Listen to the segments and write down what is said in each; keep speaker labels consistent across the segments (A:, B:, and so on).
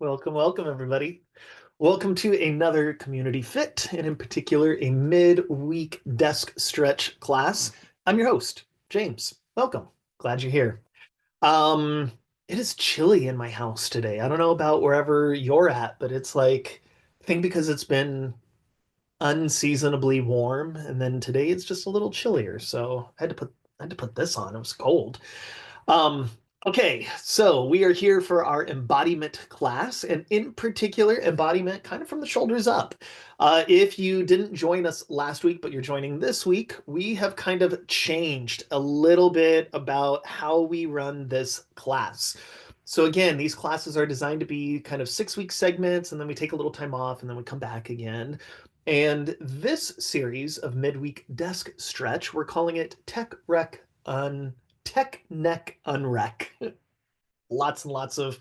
A: Welcome, welcome, everybody. Welcome to another Community Fit, and in particular, a midweek desk stretch class. I'm your host, James. Welcome. Glad you're here. Um, it is chilly in my house today. I don't know about wherever you're at, but it's like, I think because it's been unseasonably warm, and then today it's just a little chillier. So I had to put this on. It was cold. Um, okay, so we are here for our embodiment class, and in particular, embodiment kind of from the shoulders up. If you didn't join us last week, but you're joining this week, we have kind of changed a little bit about how we run this class. So again, these classes are designed to be kind of 6 week segments, and then we take a little time off, and then we come back again. And this series of midweek desk stretch, we're calling it Tech Neck Unwreck. Lots and lots of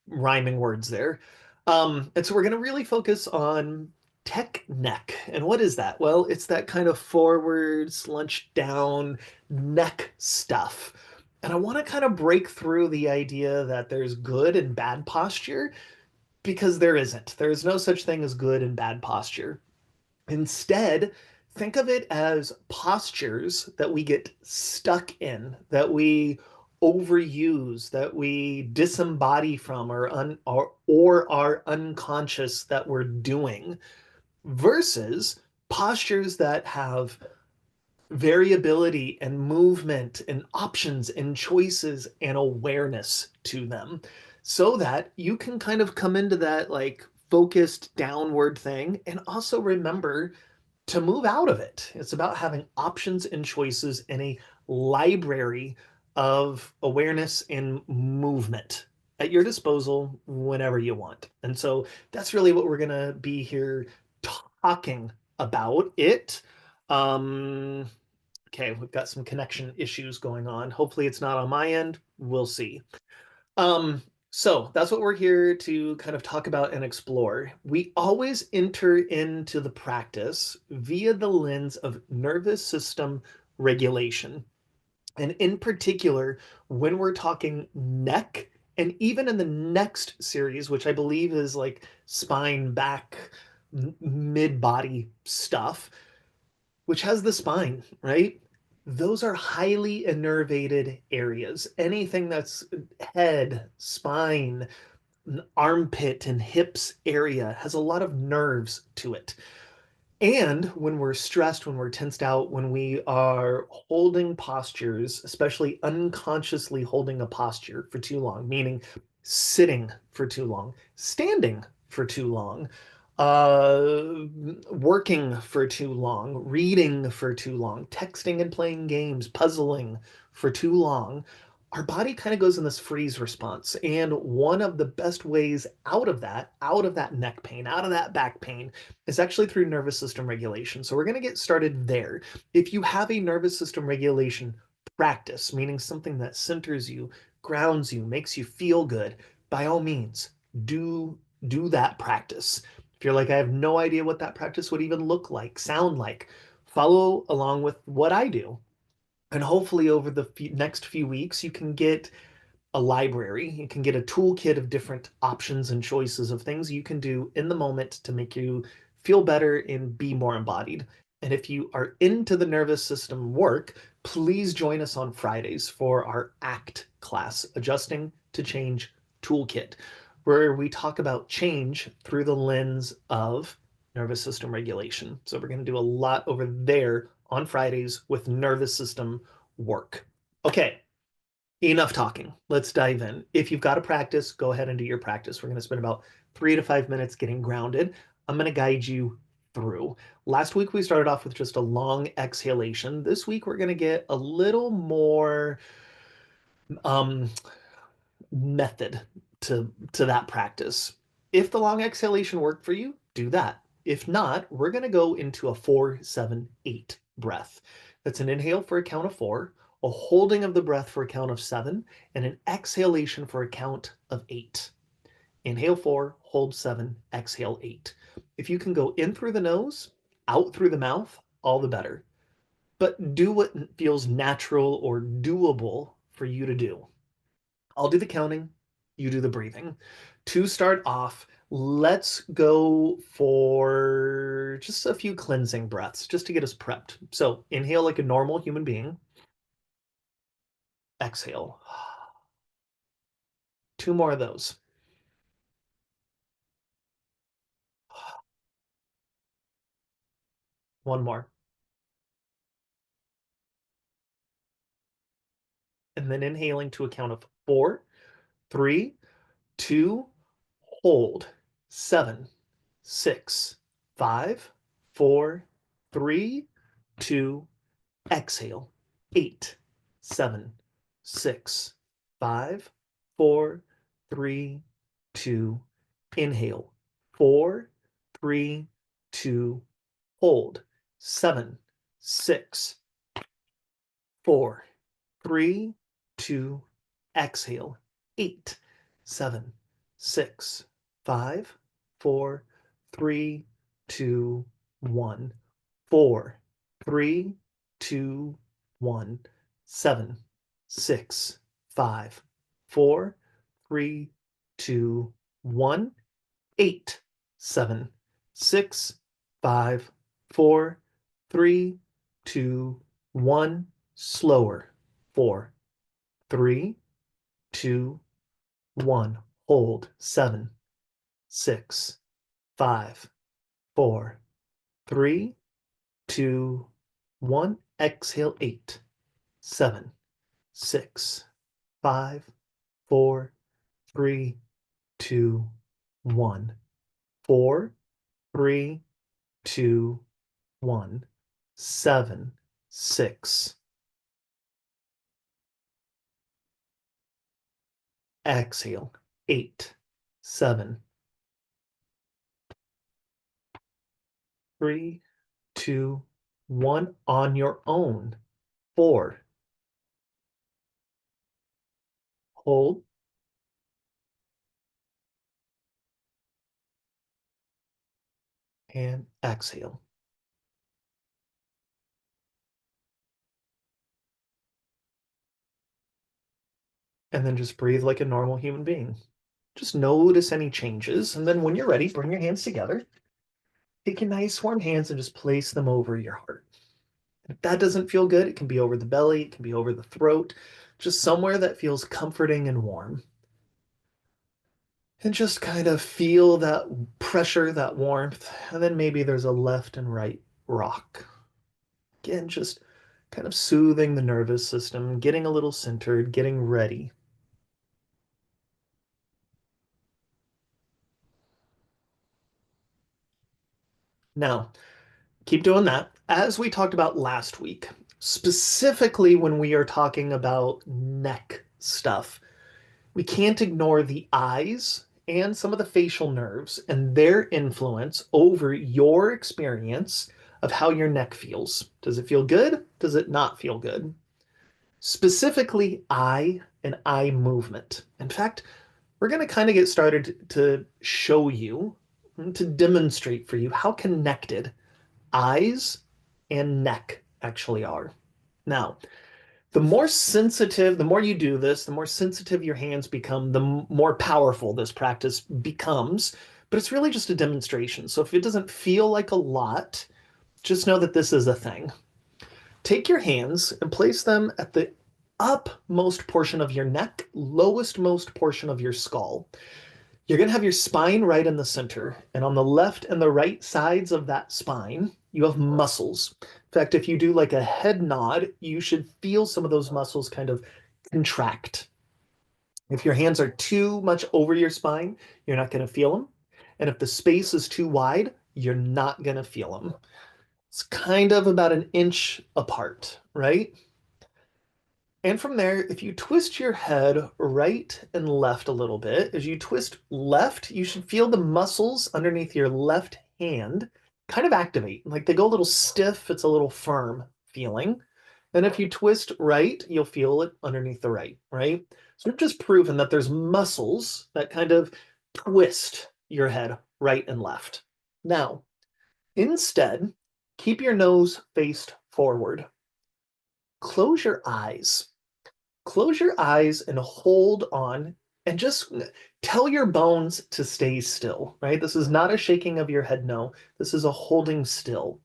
A: rhyming words there. And so we're going to really focus on tech neck. And what is that? Well, it's that kind of forward, slunch down neck stuff. And I want to kind of break through the idea that there's good and bad posture because there isn't. There is no such thing as good and bad posture. Instead, think of it as postures that we get stuck in, that we overuse, that we disembody from, or are unconscious that we're doing, versus postures that have variability and movement and options and choices and awareness to them so that you can kind of come into that like focused downward thing and also remember to move out of it. It's about having options and choices in a library of awareness and movement at your disposal whenever you want. And so that's really what we're going to be here talking about it. Um, okay, we've got some connection issues going on. Hopefully it's not on my end. We'll see. Um, so that's what we're here to kind of talk about and explore. We always enter into the practice via the lens of nervous system regulation. And in particular, when we're talking neck, and even in the next series, which I believe is like spine, back, mid body stuff, which has the spine, right? Those are highly innervated areas. Anything that's head, spine, armpit, and hips area has a lot of nerves to it. And when we're stressed, when we're tensed out, when we are holding postures, especially unconsciously holding a posture for too long, meaning sitting for too long, standing for too long, working for too long, reading for too long, texting and playing games, puzzling for too long, our body kind of goes in this freeze response. And one of the best ways out of that neck pain, out of that back pain, is actually through nervous system regulation. So we're going to get started there. If you have a nervous system regulation practice, meaning something that centers you, grounds you, makes you feel good, by all means, do that practice. If you're like, I have no idea what that practice would even look like, sound like, follow along with what I do. And hopefully, over the next few weeks, you can get a library. You can get a toolkit of different options and choices of things you can do in the moment to make you feel better and be more embodied. And if you are into the nervous system work, please join us on Fridays for our ACT class, Adjusting to Change Toolkit, where we talk about change through the lens of nervous system regulation. So we're going to do a lot over there on Fridays with nervous system work. Okay, enough talking. Let's dive in. If you've got a practice, go ahead and do your practice. We're going to spend about 3 to 5 minutes getting grounded. I'm going to guide you through. Last week, we started off with just a long exhalation. This week, we're going to get a little more um, method to that practice. If the long exhalation worked for you, do that. If not, we're going to go into a 4-7-8 breath. That's an inhale for a count of 4, a holding of the breath for a count of 7, and an exhalation for a count of 8. Inhale 4, hold 7, exhale 8. If you can go in through the nose, out through the mouth, all the better. But do what feels natural or doable for you to do. I'll do the counting. you do the breathing. To start off, let's go for just a few cleansing breaths just to get us prepped. So inhale like a normal human being. Exhale. Two more of those. One more. And then inhaling to a count of 4, 3, 2, hold. 7, 6, 5, 4, 3, 2, exhale. 8, 7, 6, 5, 4, 3, 2, inhale. 4, 3, 2, hold. 7, 6, 4, 3, 2, exhale. 8, 7, 6, 5, 4, 3, 2, 1. 4, 3, 2, 1. 7, 6, 5, 4, 3, 2, 1. 8, 7, 6, 5, 4, 3, 2, 1. Slower. 4, 3, 2, 1. Hold. 7, 6, 5, 4, 3, 2, 1. Exhale. 8, 7, 6, 5, 4, 3, 2, 1. 4, 3, 2, 1. 7, 6. Exhale. 8, 7, 3, 2, 1. On your own. 4. Hold. And exhale. And then just breathe like a normal human being. Just notice any changes. And then when you're ready, bring your hands together. Take your nice warm hands and just place them over your heart. If that doesn't feel good, it can be over the belly, it can be over the throat, just somewhere that feels comforting and warm. And just kind of feel that pressure, that warmth. And then maybe there's a left and right rock. Again, just kind of soothing the nervous system, getting a little centered, getting ready. Now, keep doing that. As we talked about last week, specifically when we are talking about neck stuff, we can't ignore the eyes and some of the facial nerves and their influence over your experience of how your neck feels. Does it feel good? Does it not feel good? Specifically, eye and eye movement. In fact, we're going to kind of get started to show you, to demonstrate for you how connected eyes and neck actually are. Now, the more sensitive, the more you do this, the more sensitive your hands become, the more powerful this practice becomes. But it's really just a demonstration. So if it doesn't feel like a lot, just know that this is a thing. Take your hands and place them at the upmost portion of your neck, lowest most portion of your skull. You're going to have your spine right in the center, and on the left and the right sides of that spine, you have muscles. In fact, if you do like a head nod, you should feel some of those muscles kind of contract. If your hands are too much over your spine, you're not going to feel them. And if the space is too wide, you're not going to feel them. It's kind of about an inch apart, right? And from there, if you twist your head right and left a little bit, as you twist left, you should feel the muscles underneath your left hand kind of activate. Like they go a little stiff, it's a little firm feeling. And if you twist right, you'll feel it underneath the right, right? So we've just proven that there's muscles that kind of twist your head right and left. Now, instead, keep your nose faced forward. Close your eyes. Close your eyes and hold on And just tell your bones to stay still, right? This is not a shaking of your head, no. This is a holding still.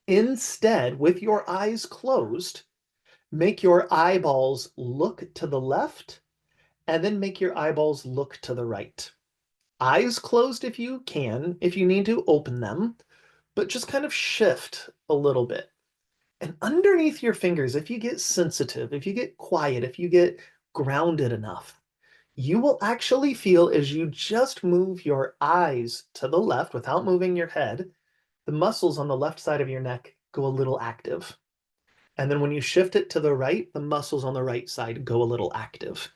A: Instead, with your eyes closed, make your eyeballs look to the left and then make your eyeballs look to the right. Eyes closed if you can, if you need to open them, but just kind of shift a little bit. And underneath your fingers, if you get sensitive, if you get quiet, if you get grounded enough, you will actually feel as you just move your eyes to the left without moving your head, the muscles on the left side of your neck go a little active. And then when you shift it to the right, the muscles on the right side go a little active.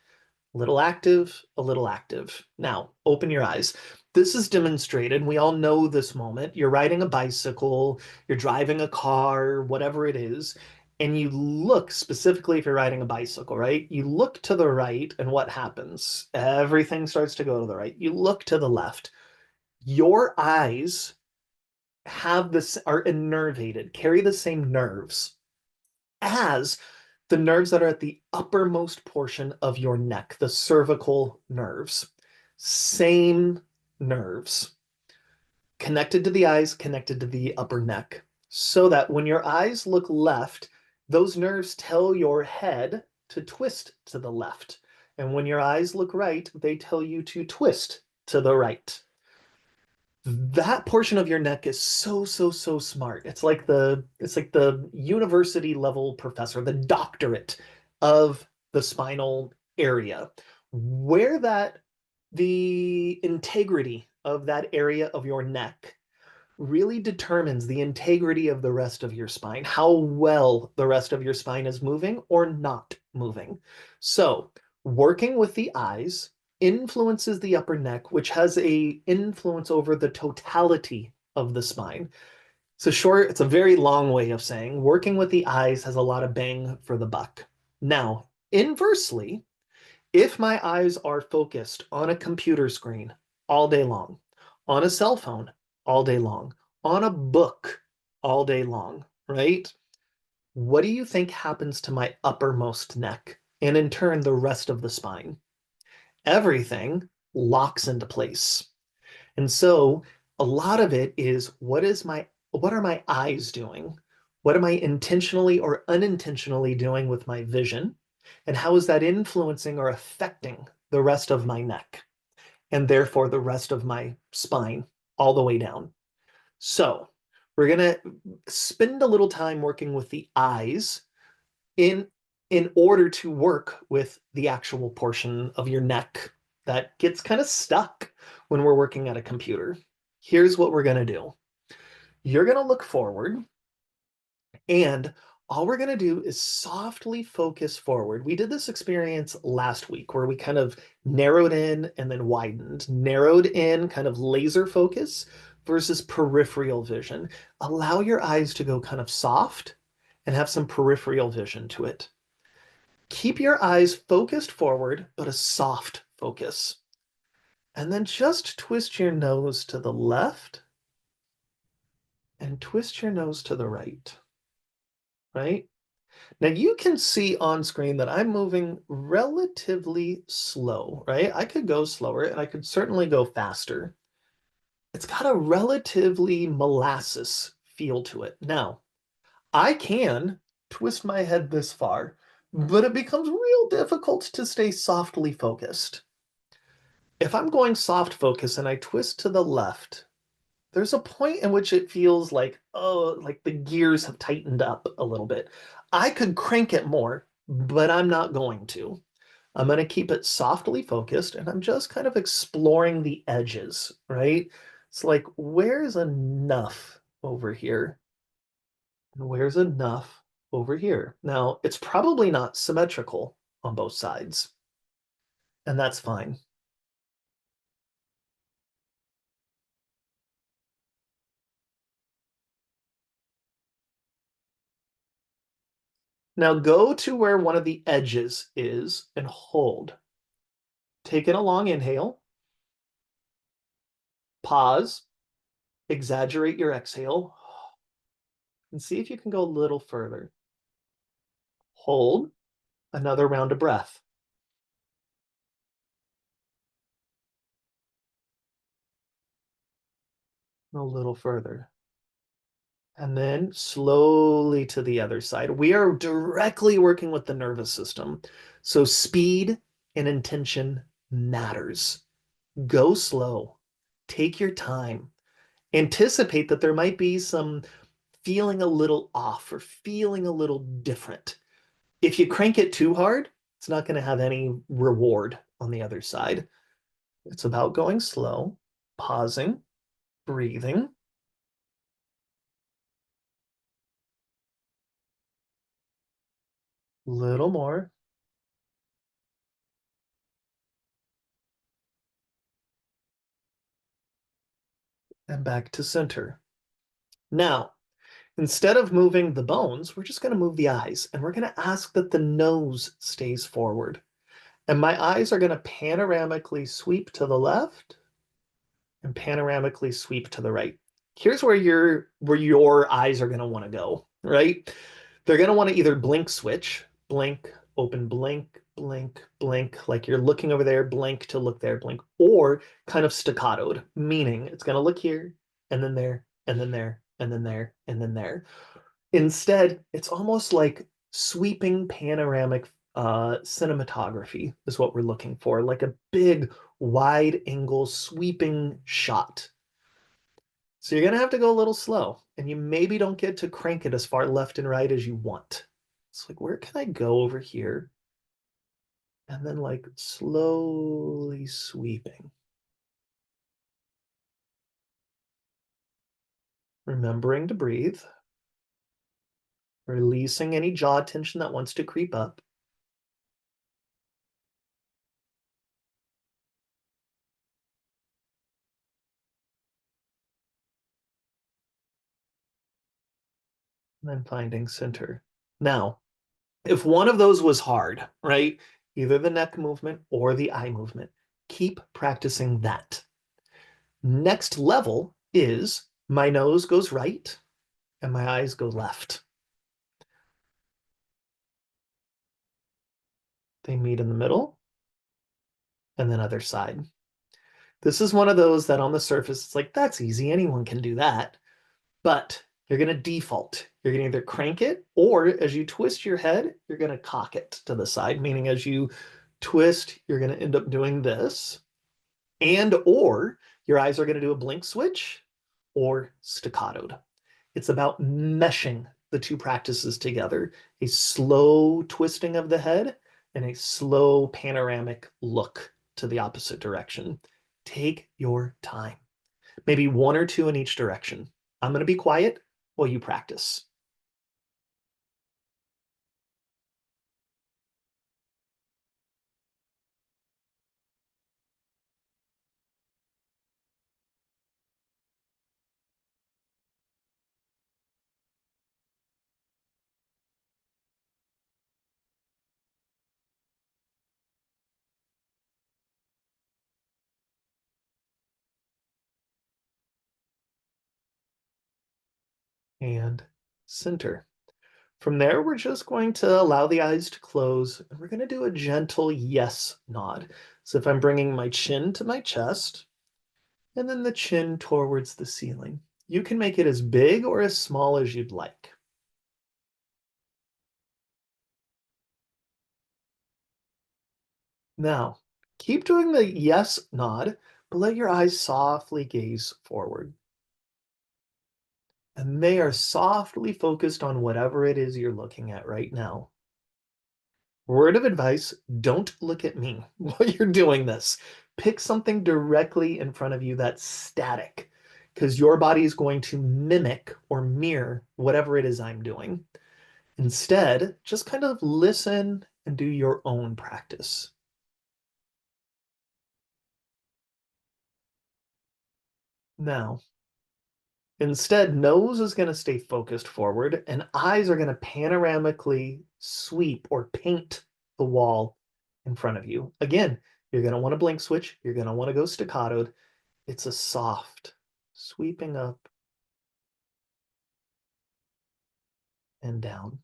A: A little active, a little active. Now, open your eyes. This is demonstrated. We all know this moment. You're riding a bicycle, you're driving a car, whatever it is, and you look, specifically if you're riding a bicycle, right? You look to the right, and what happens? Everything starts to go to the right. You look to the left. Your eyes have this, are innervated, carry the same nerves as the nerves that are at the uppermost portion of your neck, the cervical nerves. Same nerves connected to the eyes, connected to the upper neck. So that when your eyes look left, those nerves tell your head to twist to the left. And when your eyes look right, they tell you to twist to the right. That portion of your neck is so smart. It's like the university level professor, the doctorate of the spinal area. Where that the integrity of that area of your neck really determines the integrity of the rest of your spine, how well the rest of your spine is moving or not moving. So, working with the eyes influences the upper neck, which has a influence over the totality of the spine. So short, it's a very long way of saying working with the eyes has a lot of bang for the buck. Now, inversely, if my eyes are focused on a computer screen all day long, on a cell phone all day long, on a book all day long, right? What do you think happens to my uppermost neck and in turn the rest of the spine? Everything locks into place. And so a lot of it is what are my eyes doing? What am I intentionally or unintentionally doing with my vision? And how is that influencing or affecting the rest of my neck and therefore the rest of my spine all the way down? So we're going to spend a little time working with the eyes in in order to work with the actual portion of your neck that gets kind of stuck when we're working at a computer. Here's what we're going to do. You're going to look forward, and all we're going to do is softly focus forward. We did this experience last week where we kind of narrowed in and then widened. Narrowed in, kind of laser focus versus peripheral vision. Allow your eyes to go kind of soft and have some peripheral vision to it. Keep your eyes focused forward, but a soft focus. And then just twist your nose to the left and twist your nose to the right, right? Now you can see on screen that I'm moving relatively slow, right? I could go slower and I could certainly go faster. It's got a relatively molasses feel to it. Now, I can twist my head this far, but it becomes real difficult to stay softly focused. If I'm going soft focus and I twist to the left, there's a point in which it feels like, oh, like the gears have tightened up a little bit. I could crank it more, but I'm not going to. I'm going to keep it softly focused and I'm just kind of exploring the edges, right? It's like, where's enough over here? And where's enough over here? Now, it's probably not symmetrical on both sides, and that's fine. Now go to where one of the edges is and hold. Take in a long inhale, pause, exaggerate your exhale, and see if you can go a little further. Hold another round of breath. A little further. And then slowly to the other side. We are directly working with the nervous system. So speed and intention matters. Go slow. Take your time. Anticipate that there might be some feeling a little off or feeling a little different. If you crank it too hard, it's not going to have any reward on the other side. It's about going slow, pausing, breathing, little more, and back to center. Now, instead of moving the bones, we're just going to move the eyes and we're going to ask that the nose stays forward. And my eyes are going to panoramically sweep to the left and panoramically sweep to the right. Here's where your eyes are going to want to go, right? They're going to want to either blink switch, blink, open, blink, blink, blink, like you're looking over there, blink to look there, blink, or kind of staccatoed, meaning it's going to look here and then there and then there and then there and then there. Instead, it's almost like sweeping panoramic cinematography is what we're looking for, like a big wide angle sweeping shot. So you're going to have to go a little slow, and you maybe don't get to crank it as far left and right as you want. It's like, where can I go over here? And then like slowly sweeping, remembering to breathe, releasing any jaw tension that wants to creep up. And then finding center. Now, if one of those was hard, right? Either the neck movement or the eye movement, keep practicing that. Next level is my nose goes right and my eyes go left. They meet in the middle and then other side. This is one of those that on the surface, it's like, that's easy. Anyone can do that. But you're going to default. You're going to either crank it or as you twist your head, you're going to cock it to the side, meaning as you twist, you're going to end up doing this. And or your eyes are going to do a blink switch or staccatoed. It's about meshing the two practices together, a slow twisting of the head and a slow panoramic look to the opposite direction. Take your time, maybe one or two in each direction. I'm going to be quiet while you practice. And center. From there, we're just going to allow the eyes to close and we're going to do a gentle yes nod. So if I'm bringing my chin to my chest and then the chin towards the ceiling, you can make it as big or as small as you'd like. Now, keep doing the yes nod, but let your eyes softly gaze forward. And they are softly focused on whatever it is you're looking at right now. Word of advice, don't look at me while you're doing this. Pick something directly in front of you that's static because your body is going to mimic or mirror whatever it is I'm doing. Instead, just kind of listen and do your own practice. Now, instead, nose is going to stay focused forward and eyes are going to panoramically sweep or paint the wall in front of you. Again, you're going to want to blink switch. You're going to want to go staccatoed. It's a soft sweeping up and down.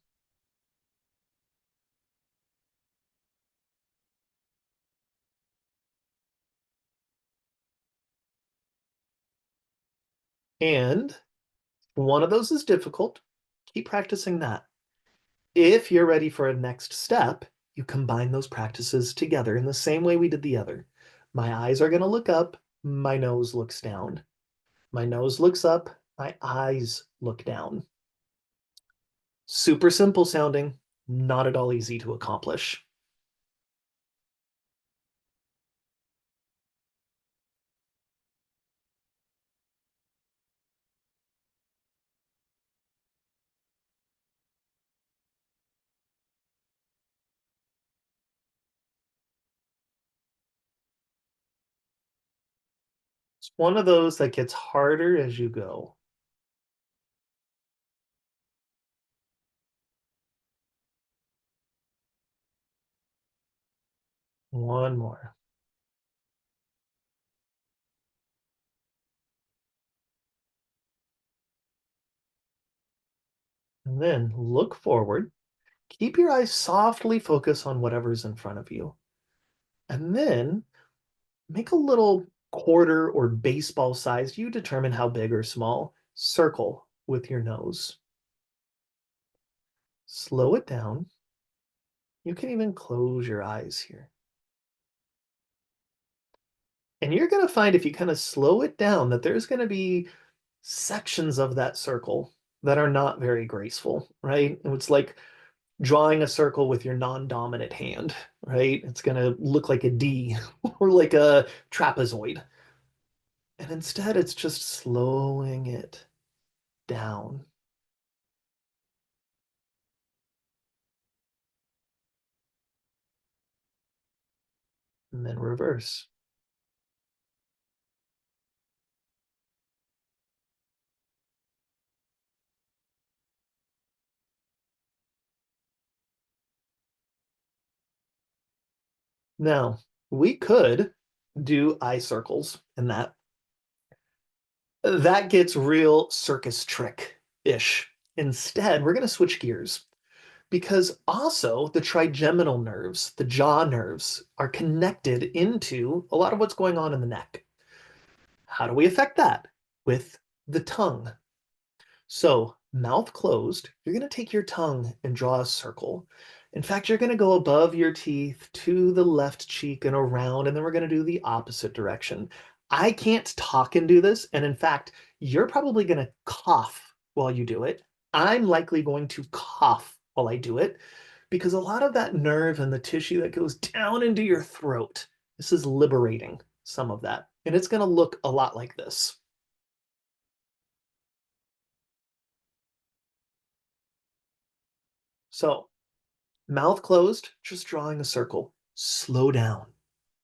A: And one of those is difficult. Keep practicing that. If you're ready for a next step, you combine those practices together in the same way we did the other. My eyes are going to look up, my nose looks down. My nose looks up, my eyes look down. Super simple sounding, not at all easy to accomplish. It's one of those that gets harder as you go. One more. And then look forward. Keep your eyes softly focused on whatever's in front of you. And then make a little quarter or baseball size, you determine how big or small, circle with your nose. Slow it down. You can even close your eyes here. And you're going to find if you kind of slow it down that there's going to be sections of that circle that are not very graceful, right? It's like drawing a circle with your non-dominant hand, right? It's going to look like a D or like a trapezoid. And instead, it's just slowing it down and then reverse. Now, we could do eye circles and that gets real circus trick-ish. Instead, we're going to switch gears because also the trigeminal nerves, the jaw nerves, are connected into a lot of what's going on in the neck. How do we affect that? With the tongue. So, mouth closed, you're going to take your tongue and draw a circle. In fact, you're going to go above your teeth to the left cheek and around, and then we're going to do the opposite direction. I can't talk and do this. And in fact, you're probably going to cough while you do it. I'm likely going to cough while I do it because a lot of that nerve and the tissue that goes down into your throat, this is liberating some of that. And it's going to look a lot like this. So, mouth closed, just drawing a circle. Slow down.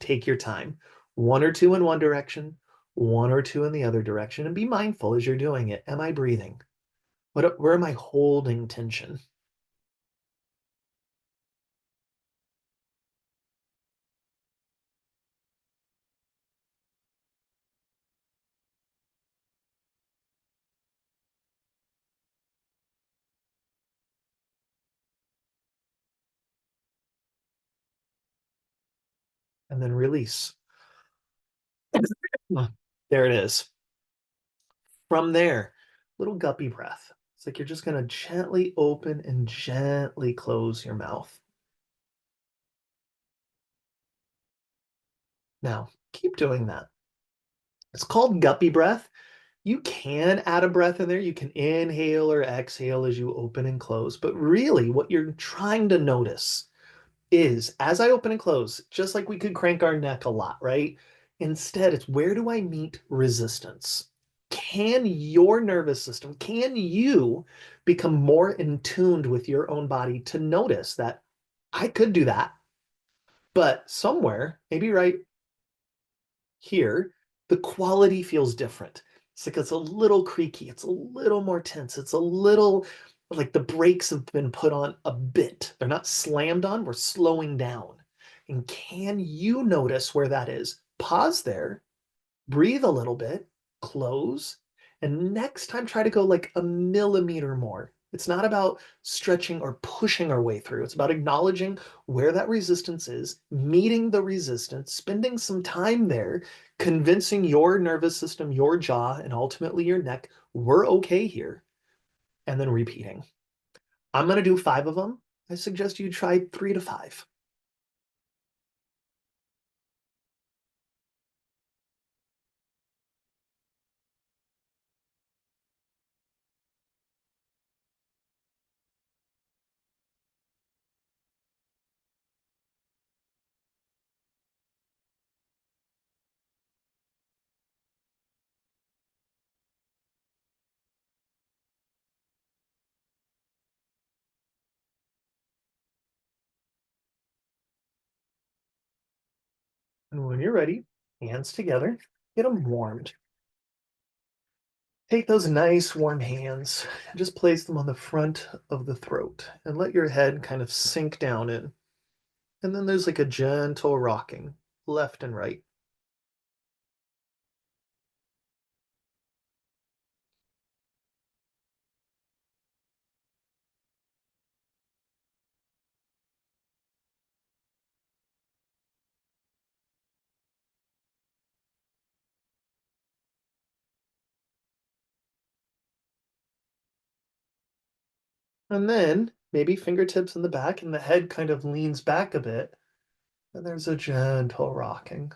A: Take your time. One or two in one direction, one or two in the other direction, and be mindful as you're doing it. Am I breathing? Where am I holding tension? And then release. There it is. From there, little guppy breath. It's like you're just going to gently open and gently close your mouth. Now, keep doing that. It's called guppy breath. You can add a breath in there. You can inhale or exhale as you open and close. But really, what you're trying to notice is as I open and close, just like we could crank our neck a lot, right? Instead, it's where do I meet resistance? Can your nervous system, can you become more in tuned with your own body to notice that I could do that, but somewhere, maybe right here, the quality feels different. It's like it's a little creaky, it's a little more tense, it's a little like the brakes have been put on a bit. They're not slammed on, we're slowing down. And can you notice where that is? Pause there, breathe a little bit, close, and next time try to go like a millimeter more. It's not about stretching or pushing our way through. It's about acknowledging where that resistance is, meeting the resistance, spending some time there, convincing your nervous system, your jaw, and ultimately your neck, we're okay here, and then repeating. I'm going to do 5 of them. I suggest you try 3 to 5. And when you're ready, hands together, get them warmed. Take those nice warm hands and just place them on the front of the throat and let your head kind of sink down in. And then there's like a gentle rocking left and right. And then maybe fingertips in the back and the head kind of leans back a bit. And there's a gentle rocking.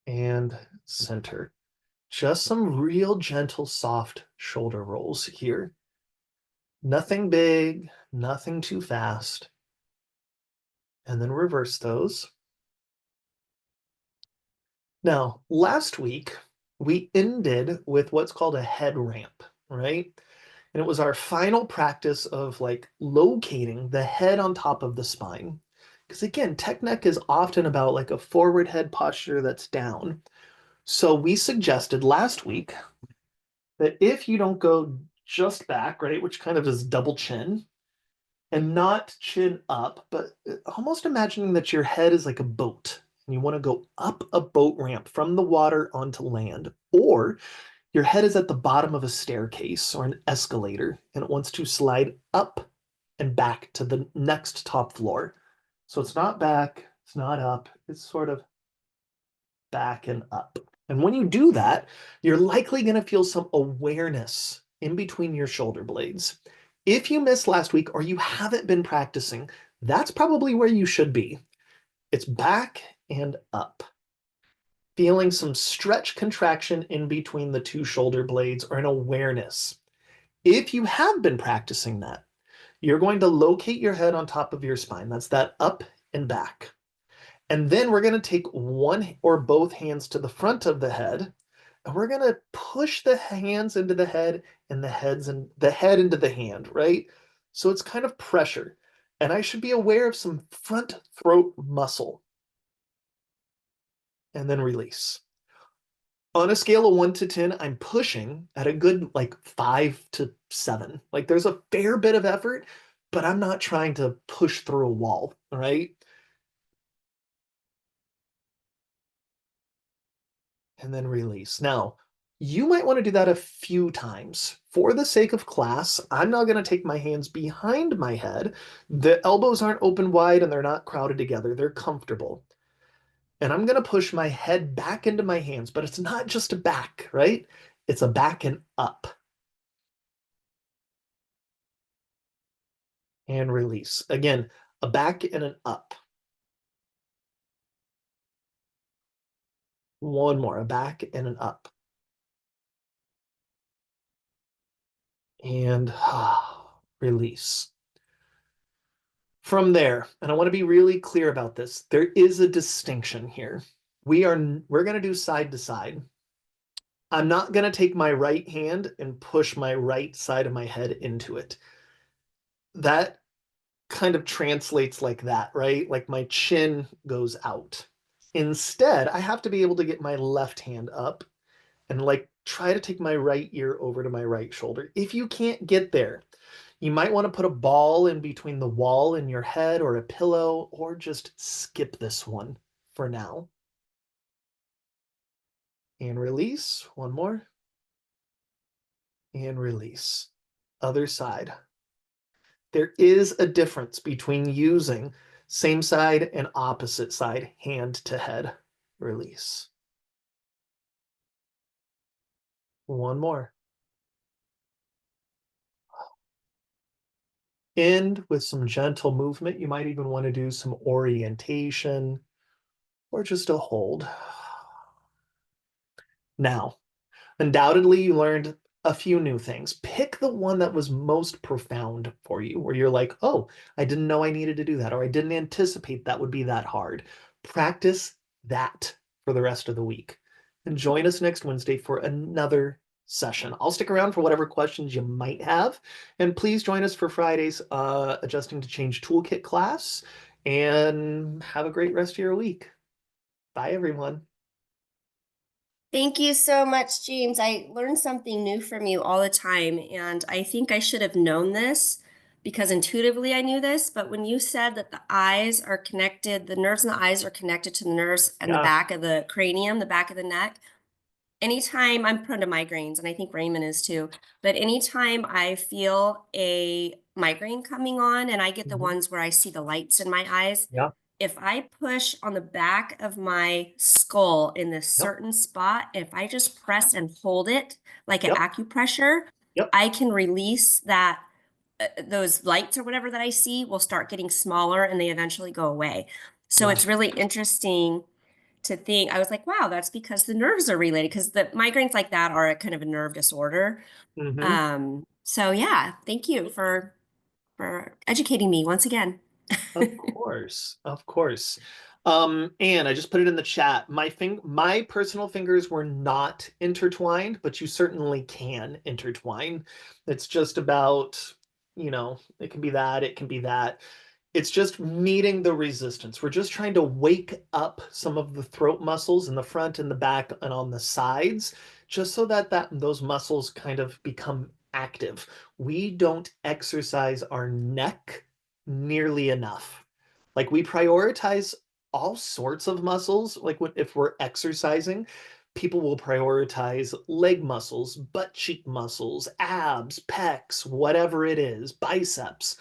A: And center. Just some real gentle, soft shoulder rolls here. Nothing big, nothing too fast. And then reverse those. Now, last week, we ended with what's called a head ramp, right? And it was our final practice of like locating the head on top of the spine. Because again, tech neck is often about like a forward head posture that's down. So we suggested last week that if you don't go just back, right, which kind of is double chin, and not chin up, but almost imagining that your head is like a boat and you want to go up a boat ramp from the water onto land, or your head is at the bottom of a staircase or an escalator and it wants to slide up and back to the next top floor. So it's not back, it's not up, it's sort of back and up. And when you do that, you're likely going to feel some awareness in between your shoulder blades. If you missed last week or you haven't been practicing, that's probably where you should be. It's back and up. Feeling some stretch contraction in between the two shoulder blades or an awareness. If you have been practicing that, you're going to locate your head on top of your spine. That's that up and back. And then we're going to take one or both hands to the front of the head, and we're going to push the hands into the head and the head into the hand, right? So it's kind of pressure. And I should be aware of some front throat muscle and then release. On a scale of 1 to 10, I'm pushing at a good like 5 to 7. Like there's a fair bit of effort, but I'm not trying to push through a wall, right? And then release. Now, you might want to do that a few times. For the sake of class, I'm now going to take my hands behind my head. The elbows aren't open wide and they're not crowded together. They're comfortable. And I'm going to push my head back into my hands, but it's not just a back, right? It's a back and up and release. Again, a back and an up. One more, a back and an up. And release. From there, and I want to be really clear about this, there is a distinction here. We're going to do side to side. I'm not going to take my right hand and push my right side of my head into it. That kind of translates like that, right? Like my chin goes out. Instead, I have to be able to get my left hand up and like try to take my right ear over to my right shoulder. If you can't get there, you might want to put a ball in between the wall and your head or a pillow, or just skip this one for now. And release. One more. And release. Other side. There is a difference between using same side and opposite side, hand to head. Release. One more. End with some gentle movement. You might even want to do some orientation or just a hold. Now, undoubtedly, you learned a few new things. Pick the one that was most profound for you, where you're like, oh, I didn't know I needed to do that, or I didn't anticipate that would be that hard. Practice that for the rest of the week. And join us next Wednesday for another session. I'll stick around for whatever questions you might have. And please join us for Friday's Adjusting to Change Toolkit class. And have a great rest of your week. Bye, everyone.
B: Thank you so much, James. I learn something new from you all the time, and I think I should have known this because intuitively I knew this, but when you said that the eyes are connected, the nerves in the eyes are connected to the nerves in the
A: Yeah.
B: back of the cranium, the back of the neck. Anytime I'm prone to migraines, and I think Raymond is too, but anytime I feel a migraine coming on, and I get the
A: Mhm.
B: ones where I see the lights in my eyes,
A: Yeah.
B: if I push on the back of my skull in this
A: Yep.
B: certain spot, if I just press and hold it like an
A: Yep.
B: acupressure,
A: Yep.
B: I can release that those lights or whatever that I see will start getting smaller and they eventually go away. So
A: Yeah.
B: it's really interesting to think. I was like, wow, that's because the nerves are related because the migraines like that are a kind of a nerve disorder.
A: Hmm.
B: So yeah, thank you for educating me once again.
A: Of course, of course. And I just put it in the chat. My personal fingers were not intertwined, but you certainly can intertwine. It's just about, it can be that, it can be that. It's just meeting the resistance. We're just trying to wake up some of the throat muscles in the front and the back and on the sides, just so that those muscles kind of become active. We don't exercise our neck nearly enough. Like we prioritize all sorts of muscles. Like if we're exercising, people will prioritize leg muscles, butt cheek muscles, abs, pecs, whatever it is, biceps,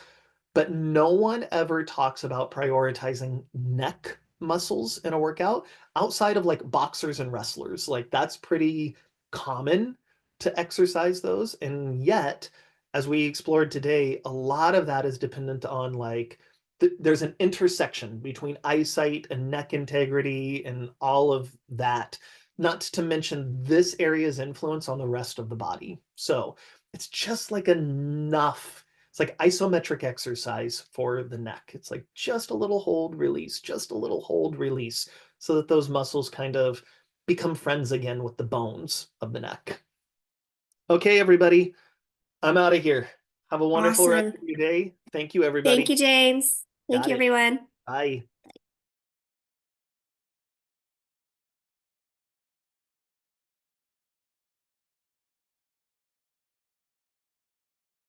A: but no one ever talks about prioritizing neck muscles in a workout outside of like boxers and wrestlers. Like that's pretty common to exercise those. And yet, as we explored today, a lot of that is dependent on like there's an intersection between eyesight and neck integrity and all of that, not to mention this area's influence on the rest of the body. So it's just like enough, it's like isometric exercise for the neck. It's like just a little hold, release, just a little hold, release, so that those muscles kind of become friends again with the bones of the neck. Okay, everybody, I'm out of here. Have a wonderful rest
B: Awesome.
A: of your day. Thank you,
B: Thank
A: everybody.
B: you, James. Thank
A: Got
B: you,
A: it.
B: everyone.
A: Bye.